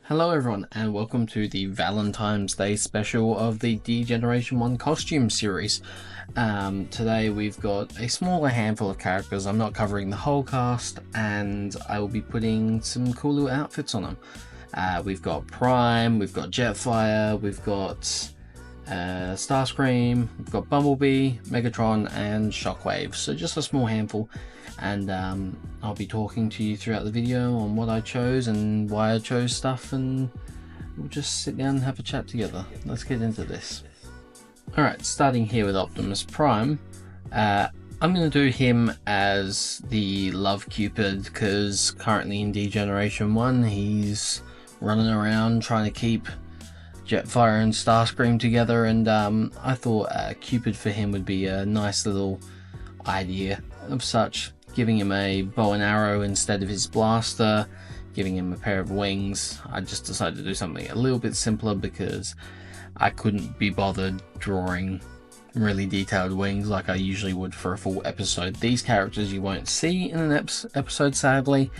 Hello everyone and welcome to the Valentine's Day special of the Degeneration 1 costume series. Today we've got a smaller handful of characters. I'm not covering the whole cast and I will be putting some cool little outfits on them. We've got Prime, we've got Jetfire, we've got Starcream, we've got Bumblebee, Megatron and Shockwave. So just a small handful, and I'll be talking to you throughout the video on what I chose and why I chose stuff, and we'll just sit down and have a chat together. Let's get into this. Alright, starting here with Optimus Prime. I'm going to do him as the love cupid because currently in Degeneration 1 he's running around trying to keep Jetfire and Starscream together, and I thought Cupid for him would be a nice little idea of such, giving him a bow and arrow instead of his blaster, giving him a pair of wings. I just decided to do something a little bit simpler because I couldn't be bothered drawing really detailed wings like I usually would for a full episode. These characters you won't see in an episode, sadly.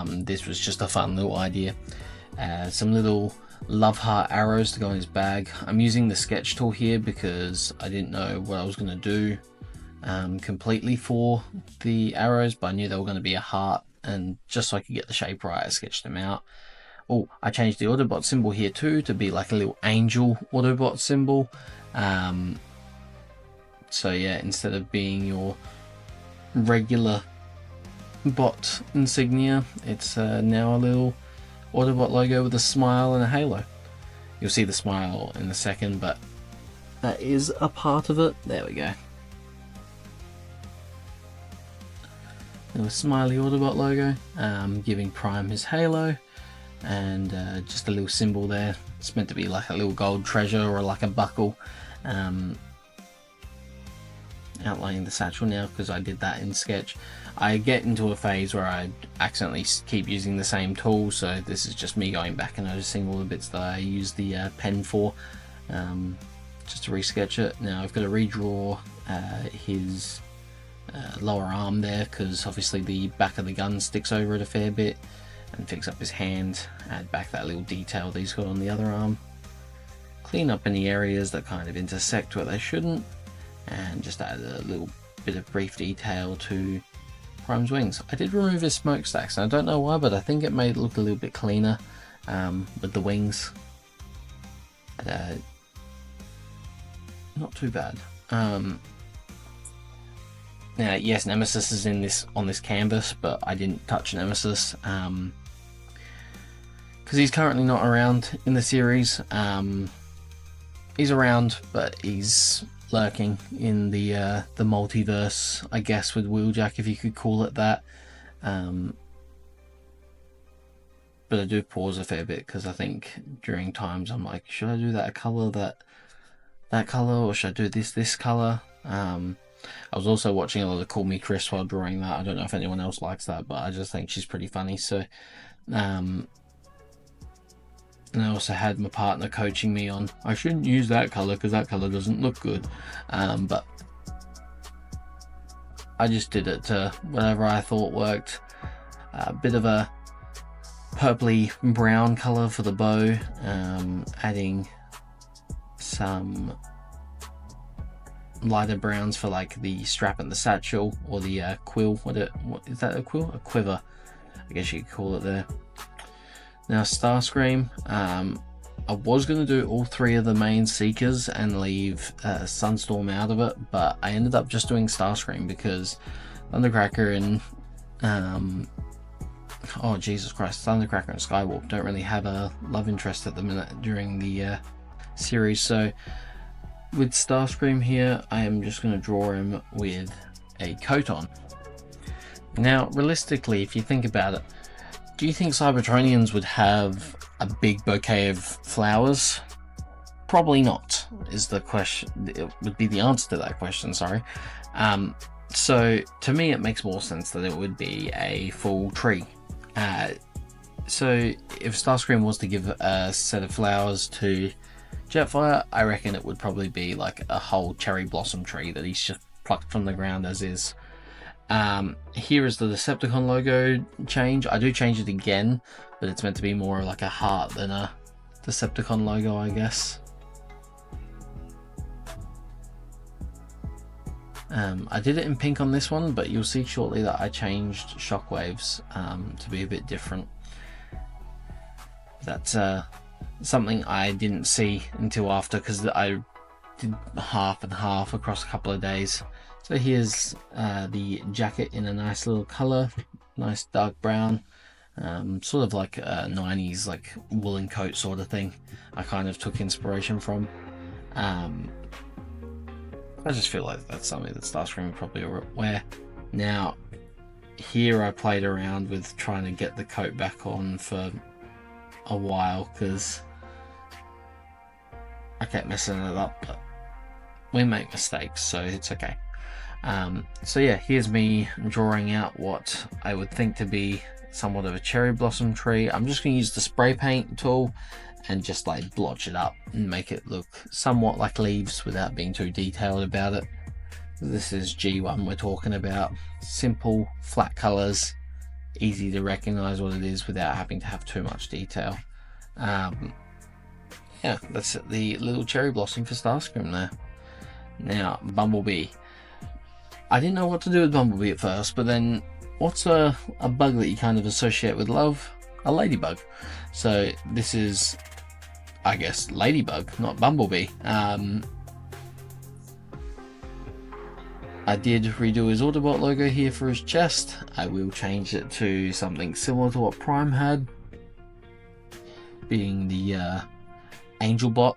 This was just a fun little idea. Some little love heart arrows to go in his bag. I'm using the sketch tool here because I didn't know what I was going to do completely for the arrows, but I knew they were going to be a heart, and just so I could get the shape right, I sketched them out. Oh, I changed the Autobot symbol here too to be like a little angel Autobot symbol. So yeah, instead of being your regular bot insignia, it's now a little Autobot logo with a smile and a halo. You'll see the smile in a second, but that is a part of it. There we go. A smiley Autobot logo, giving Prime his halo, and just a little symbol there. It's meant to be like a little gold treasure or like a buckle. Outlining the satchel now because I did that in sketch. I get into a phase where I accidentally keep using the same tool, so this is just me going back and noticing all the bits that I use the pen for, just to resketch it. Now I've got to redraw his lower arm there because obviously the back of the gun sticks over it a fair bit, and fix up his hand, add back that little detail that he's got on the other arm, clean up any areas that kind of intersect where they shouldn't, and just add a little bit of brief detail to Prime's wings. I did remove his smokestacks, and I don't know why, but I think it made it look a little bit cleaner with the wings. Not too bad. Now, yes, Nemesis is on this canvas, but I didn't touch Nemesis because he's currently not around in the series. He's around, but he's lurking in the multiverse, I guess, with Wheeljack, if you could call it that. But I do pause a fair bit because I think during times I'm like, should I do that color, that color, or should I do this color? I was also watching a lot of Call Me Chris while drawing that. I don't know if anyone else likes that, but I just think she's pretty funny. So and I also had my partner coaching me on I shouldn't use that color because that color doesn't look good, but I just did it to whatever I thought worked. A bit of a purpley brown color for the bow, adding some lighter browns for like the strap and the satchel, or the quill. What is that, a quill? A quiver, I guess you could call it there. Now Starscream, I was going to do all three of the main Seekers and leave Sunstorm out of it, but I ended up just doing Starscream because Thundercracker and oh Jesus Christ, Thundercracker and Skywalk don't really have a love interest at the minute during the series. So with Starscream here, I am just going to draw him with a coat on. Now realistically, if you think about it, do you think Cybertronians would have a big bouquet of flowers? Probably not, is the question. It would be the answer to that question, sorry. So to me it makes more sense that it would be a full tree. So if Starscream was to give a set of flowers to Jetfire, I reckon it would probably be like a whole cherry blossom tree that he's just plucked from the ground as is. Here is the Decepticon logo change. I do change it again, but it's meant to be more like a heart than a Decepticon logo, I guess. I did it in pink on this one, but you'll see shortly that I changed Shockwave's to be a bit different. That's something I didn't see until after, because I did half and half across a couple of days. So here's the jacket in a nice little color, nice dark brown, sort of like a 90s like woolen coat sort of thing. I kind of took inspiration from. I just feel like that's something that Starcream would probably wear. Now, here I played around with trying to get the coat back on for a while, because I kept messing it up, but we make mistakes, so it's okay. So yeah, here's me drawing out what I would think to be somewhat of a cherry blossom tree. I'm just going to use the spray paint tool and just like blotch it up and make it look somewhat like leaves without being too detailed about it. This is G1 we're talking about. Simple, flat colors, easy to recognize what it is without having to have too much detail. Yeah, that's the little cherry blossom for Starscream there. Now, Bumblebee. I didn't know what to do with Bumblebee at first, but then what's a bug that you kind of associate with love? A ladybug. So this is, I guess, ladybug, not Bumblebee. I did redo his Autobot logo here for his chest. I will change it to something similar to what Prime had, being the Angelbot,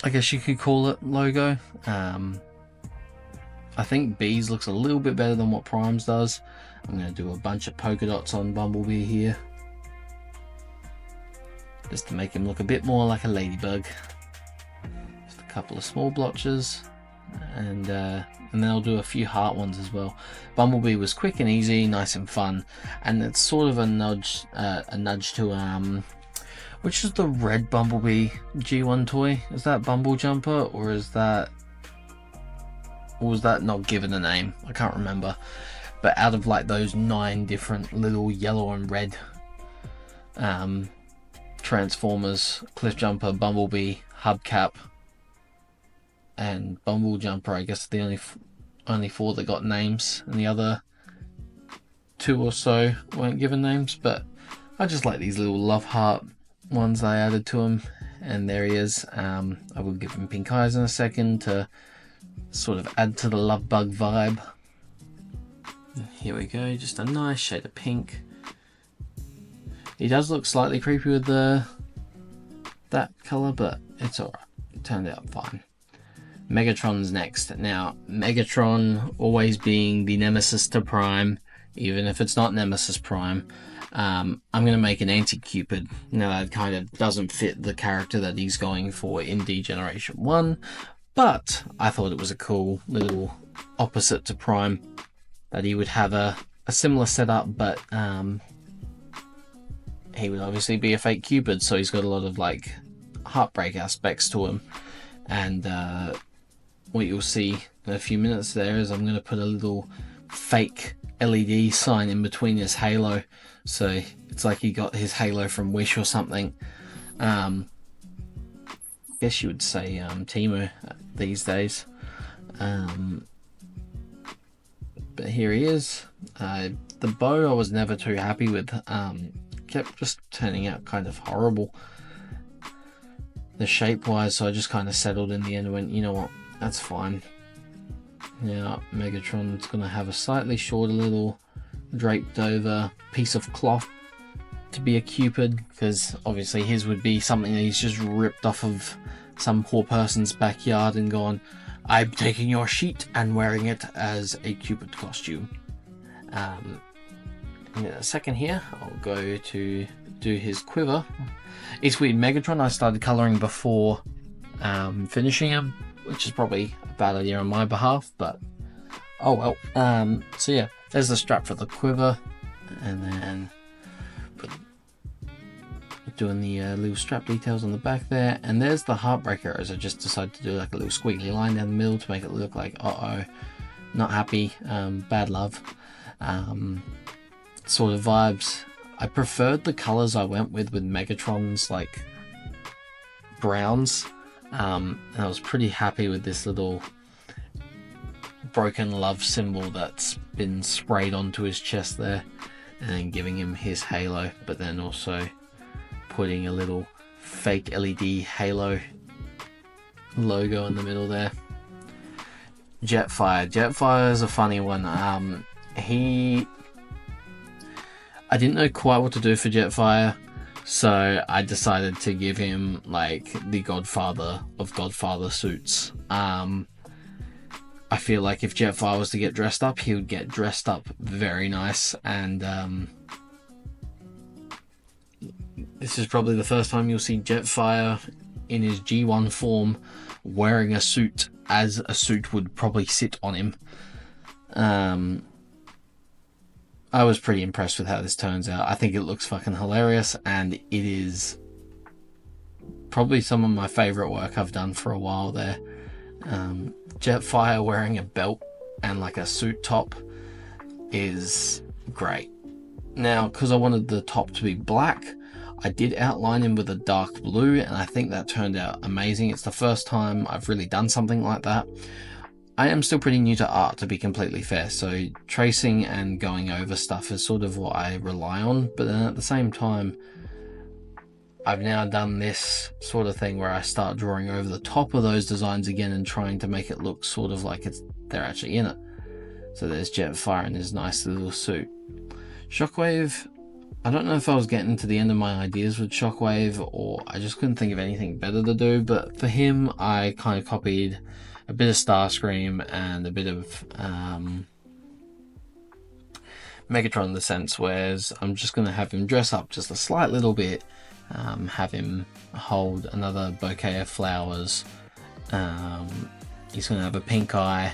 I guess you could call it, logo. I think B's looks a little bit better than what Prime's does. I'm going to do a bunch of polka dots on Bumblebee here, just to make him look a bit more like a ladybug. Just a couple of small blotches, and then I'll do a few heart ones as well. Bumblebee was quick and easy, nice and fun, and it's sort of a nudge to which is the red Bumblebee G1 toy? Is that Bumble Jumper, or is that, or was that not given a name? I can't remember. But out of like those 9 different little yellow and red Transformers, Cliff Jumper, Bumblebee, Hubcap, and Bumble Jumper, I guess the only 4 that got names, and the other 2 or so weren't given names. But I just like these little love heart ones I added to him, and there he is. I will give him pink eyes in a second to sort of add to the love bug vibe. Here we go, just a nice shade of pink. He does look slightly creepy with that colour, but it's alright. It turned out fine. Megatron's next. Now, Megatron always being the nemesis to Prime, even if it's not Nemesis Prime. I'm going to make an Anti-Cupid. Now, that kind of doesn't fit the character that he's going for in Degeneration 1, but I thought it was a cool little opposite to Prime, that he would have a similar setup, but he would obviously be a fake Cupid, so he's got a lot of like heartbreak aspects to him. And what you'll see in a few minutes there is I'm going to put a little fake LED sign in between his halo, so it's like he got his halo from Wish or something. I guess you would say Temu these days. But here he is. The bow I was never too happy with. Kept just turning out kind of horrible, the shape wise, so I just kind of settled in the end and went, you know what, that's fine. Now Megatron's going to have a slightly shorter little draped over piece of cloth to be a Cupid, because obviously his would be something that he's just ripped off of some poor person's backyard and gone, I'm taking your sheet and wearing it as a Cupid costume. In a second here, I'll go to do his quiver. It's weird, Megatron I started colouring before finishing him, which is probably a bad idea on my behalf, but oh well. So yeah, there's the strap for the quiver, and then doing the little strap details on the back there, and there's the heartbreaker, as I just decided to do like a little squiggly line down the middle to make it look like not happy, bad love sort of vibes. I preferred the colors I went with Megatron's like browns, and I was pretty happy with this little broken love symbol that's been sprayed onto his chest there, and then giving him his halo, but then also putting a little fake LED halo logo in the middle there. Jetfire is a funny one. I didn't know quite what to do for Jetfire, so I decided to give him like the Godfather of Godfather suits. I feel like if Jetfire was to get dressed up, he would get dressed up very nice, and this is probably the first time you'll see Jetfire in his G1 form wearing a suit, as a suit would probably sit on him. I was pretty impressed with how this turns out. I think it looks fucking hilarious, and it is probably some of my favourite work I've done for a while there. Jetfire wearing a belt and like a suit top is great. Now, because I wanted the top to be black, I did outline him with a dark blue, and I think that turned out amazing. It's the first time I've really done something like that. I am still pretty new to art, to be completely fair, so tracing and going over stuff is sort of what I rely on, but then at the same time, I've now done this sort of thing where I start drawing over the top of those designs again and trying to make it look sort of like they're actually in it. So there's Jetfire in his nice little suit. Shockwave, I don't know if I was getting to the end of my ideas with Shockwave or I just couldn't think of anything better to do, but for him I kind of copied a bit of Starcream and a bit of Megatron in the sense, whereas I'm just going to have him dress up just a slight little bit, have him hold another bouquet of flowers, he's going to have a pink eye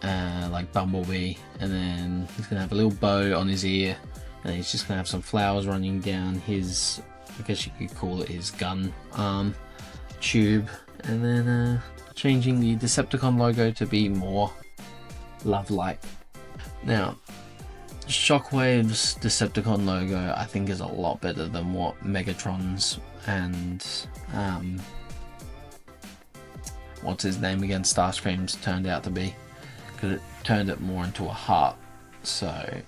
like Bumblebee, and then he's going to have a little bow on his ear, and he's just going to have some flowers running down his, I guess you could call it his gun arm tube, and then changing the Decepticon logo to be more love-like. Now, Shockwave's Decepticon logo I think is a lot better than what Megatron's and what's his name again, Starscream's turned out to be, because it turned it more into a heart. So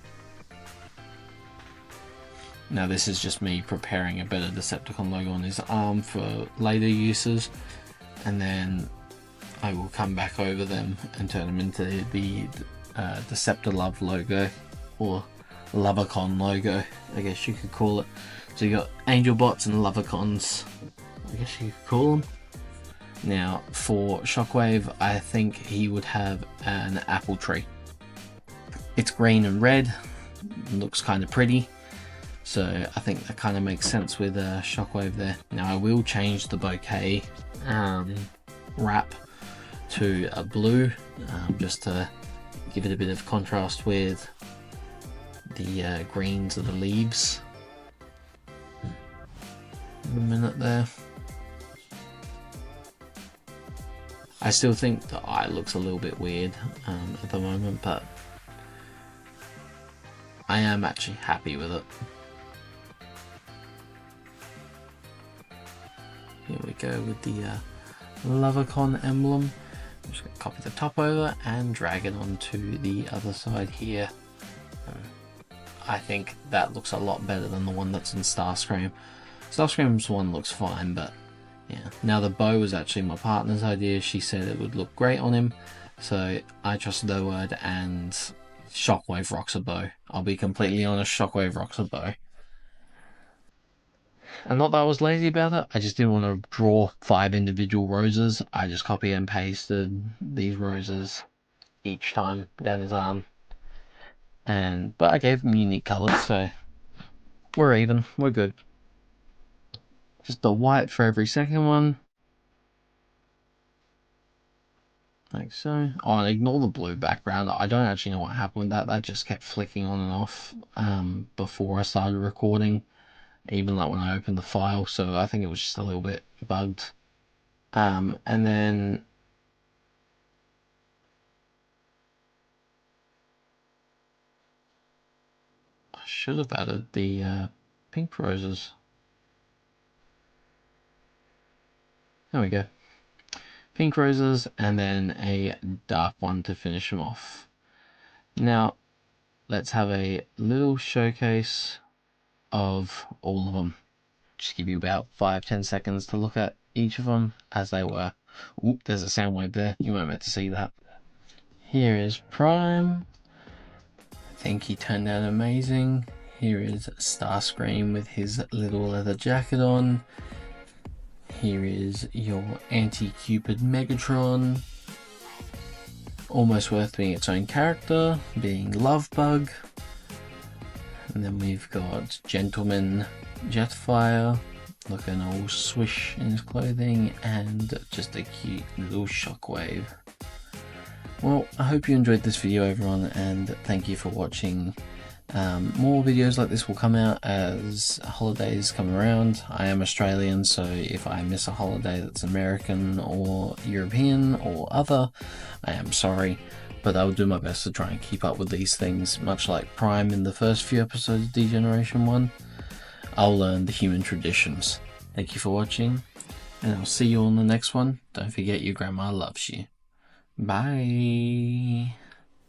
now this is just me preparing a better Decepticon logo on his arm for later uses, and then I will come back over them and turn them into the Deceptilove logo, or Lovacon logo, I guess you could call it. So you got Angel Bots and Lovacons, I guess you could call them. Now for Shockwave, I think he would have an apple tree. It's green and red, looks kind of pretty, so I think that kind of makes sense with Shockwave there. Now I will change the bouquet wrap to a blue, just to give it a bit of contrast with the greens of the leaves. A minute there. I still think the eye looks a little bit weird at the moment, but I am actually happy with it. Here we go with the Lovacon emblem. I'm just going to copy the top over and drag it onto the other side here. I think that looks a lot better than the one that's in Starscream. Starscream's one looks fine, but yeah. Now the bow was actually my partner's idea. She said it would look great on him, so I trusted her word, and Shockwave rocks a bow. I'll be completely honest, Shockwave rocks a bow. And not that I was lazy about it, I just didn't want to draw 5 individual roses. I just copy and pasted these roses each time down his arm. But I gave them unique colours, so we're even, we're good. Just the white for every second one. Like so. Oh, and ignore the blue background. I don't actually know what happened with that. That just kept flicking on and off before I started recording. Even like when I opened the file, so I think it was just a little bit bugged. And then should have added the pink roses. There we go. Pink roses and then a dark one to finish them off. Now let's have a little showcase of all of them. Just give you about 5-10 seconds to look at each of them as they were. Oop, there's a sound wave there. You won't be able to see that. Here is Prime. I think he turned out amazing. Here is Starcream with his little leather jacket on. Here is your Anti-Cupid Megatron. Almost worth being its own character, being Ladybug. And then we've got Gentleman Jetfire, looking all swish in his clothing, and just a cute little Shockwave. Well, I hope you enjoyed this video, everyone, and thank you for watching. More videos like this will come out as holidays come around. I am Australian, so if I miss a holiday that's American or European or other, I am sorry, but I will do my best to try and keep up with these things, much like Prime in the first few episodes of Degeneration 1. I'll learn the human traditions. Thank you for watching, and I'll see you on the next one. Don't forget your grandma loves you. Bye.